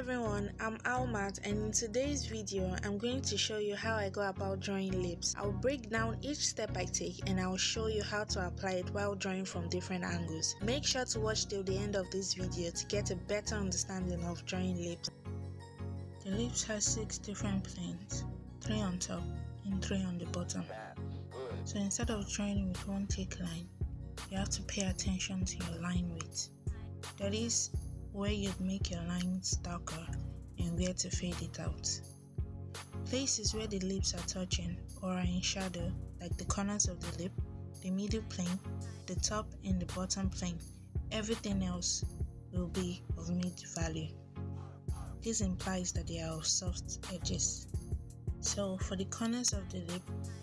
everyone, I'm Almat, and in today's video I'm going to show you how I go about drawing lips. I'll break down each step I take and I'll show you how to apply it while drawing from different angles. Make sure to watch till the end of this video to get a better understanding of drawing lips. The lips has 6 different planes, 3 on top and 3 on the bottom. So instead of drawing with one thick line, you have to pay attention to your line width. That is where you'd make your lines darker and where to fade it out. Places where the lips are touching or are in shadow, like the corners of the lip, the middle plane, the top and the bottom plane, everything else will be of mid value. This implies that they are of soft edges. So for the corners of the lip,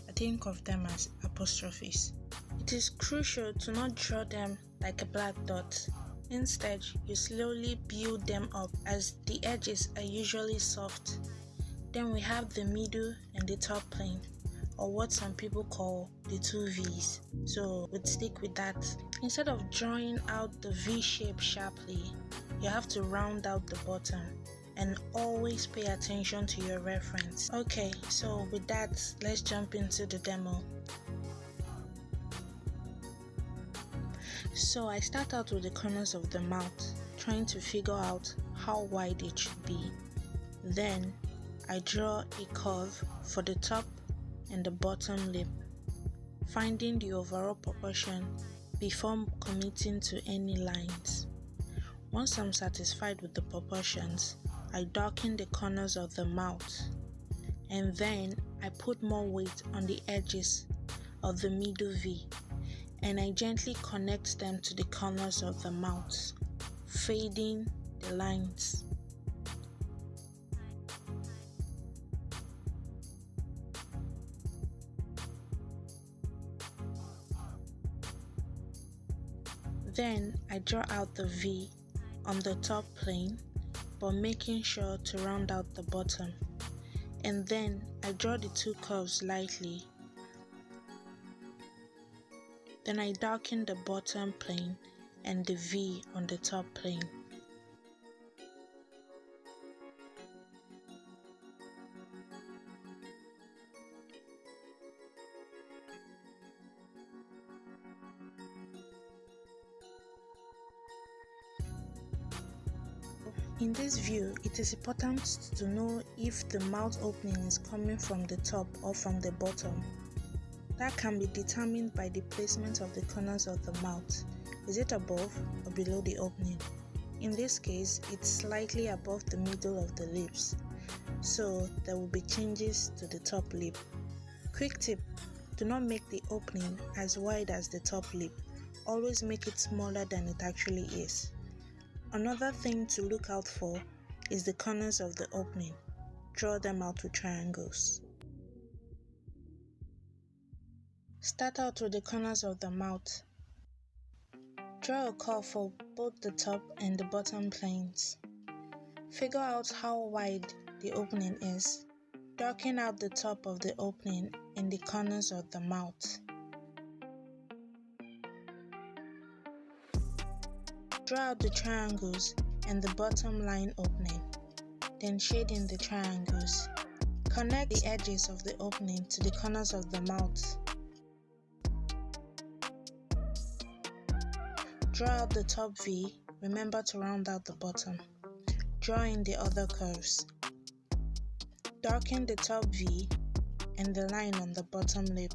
I think of them as apostrophes. It is crucial to not draw them like a black dot. Instead, you slowly build them up as the edges are usually soft. Then we have the middle and the top plane, or what some people call the 2 V's. So we'd stick with that. Instead of drawing out the V shape sharply, you have to round out the bottom and always pay attention to your reference. Okay, so with that, let's jump into the demo. So I start out with the corners of the mouth, trying to figure out how wide it should be. Then I draw a curve for the top and the bottom lip, finding the overall proportion before committing to any lines. Once I'm satisfied with the proportions, I darken the corners of the mouth, and then I put more weight on the edges of the middle V, and I gently connect them to the corners of the mouth, fading the lines. Then I draw out the V on the top plane, but making sure to round out the bottom, and then I draw the 2 curves lightly. Then I darken the bottom plane and the V on the top plane. In this view, it is important to know if the mouth opening is coming from the top or from the bottom. That can be determined by the placement of the corners of the mouth. Is it above or below the opening? In this case, it's slightly above the middle of the lips, so there will be changes to the top lip. Quick tip: do not make the opening as wide as the top lip. Always make it smaller than it actually is. Another thing to look out for is the corners of the opening. Draw them out with triangles. Start out with the corners of the mouth. Draw a curve for both the top and the bottom planes. Figure out how wide the opening is. Darken out the top of the opening and the corners of the mouth. Draw out the triangles and the bottom line opening. Then shade in the triangles. Connect the edges of the opening to the corners of the mouth. Draw out the top V, remember to round out the bottom. Draw in the other curves. Darken the top V and the line on the bottom lip,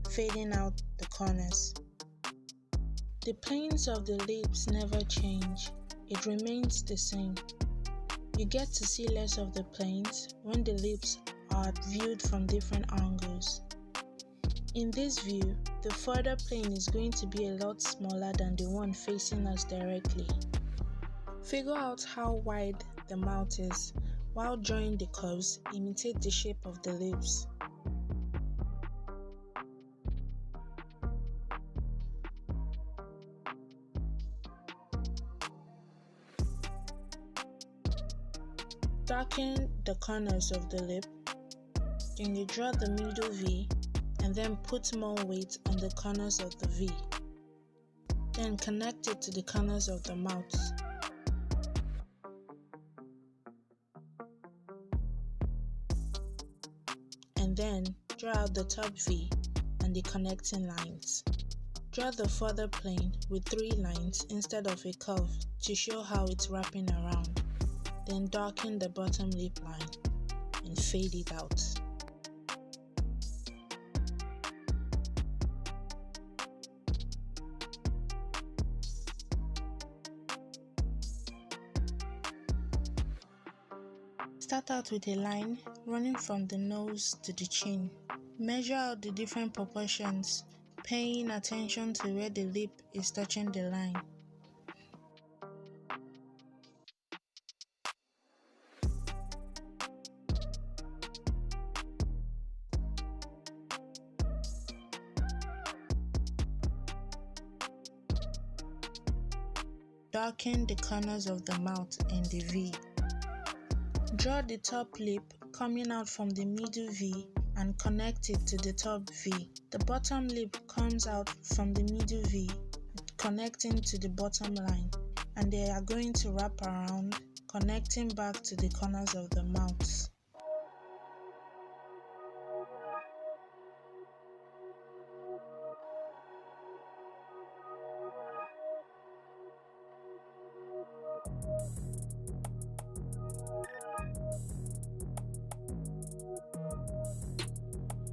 fading out the corners. The planes of the lips never change, it remains the same. You get to see less of the planes when the lips are viewed from different angles. In this view, the further plane is going to be a lot smaller than the one facing us directly. Figure out how wide the mouth is. While drawing the curves, imitate the shape of the lips. Darken the corners of the lip. Then you draw the middle V and then put more weight on the corners of the V. Then connect it to the corners of the mouth. and then draw out the top V and the connecting lines. Draw the further plane with 3 lines instead of a curve to show how it's wrapping around. Then darken the bottom lip line and fade it out. Start out with a line running from the nose to the chin. Measure out the different proportions, paying attention to where the lip is touching the line. Darken the corners of the mouth and the V. Draw the top lip coming out from the middle V and connect it to the top V. The bottom lip comes out from the middle V, connecting to the bottom line, and they are going to wrap around, connecting back to the corners of the mouth.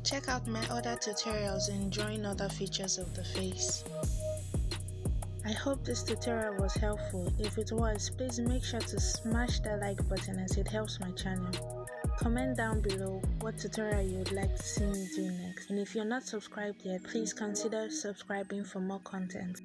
Check out my other tutorials in drawing other features of the face. I hope this tutorial was helpful. If it was, please make sure to smash that like button as it helps my channel. Comment down below what tutorial you would like to see me do next. And if you're not subscribed yet, please consider subscribing for more content.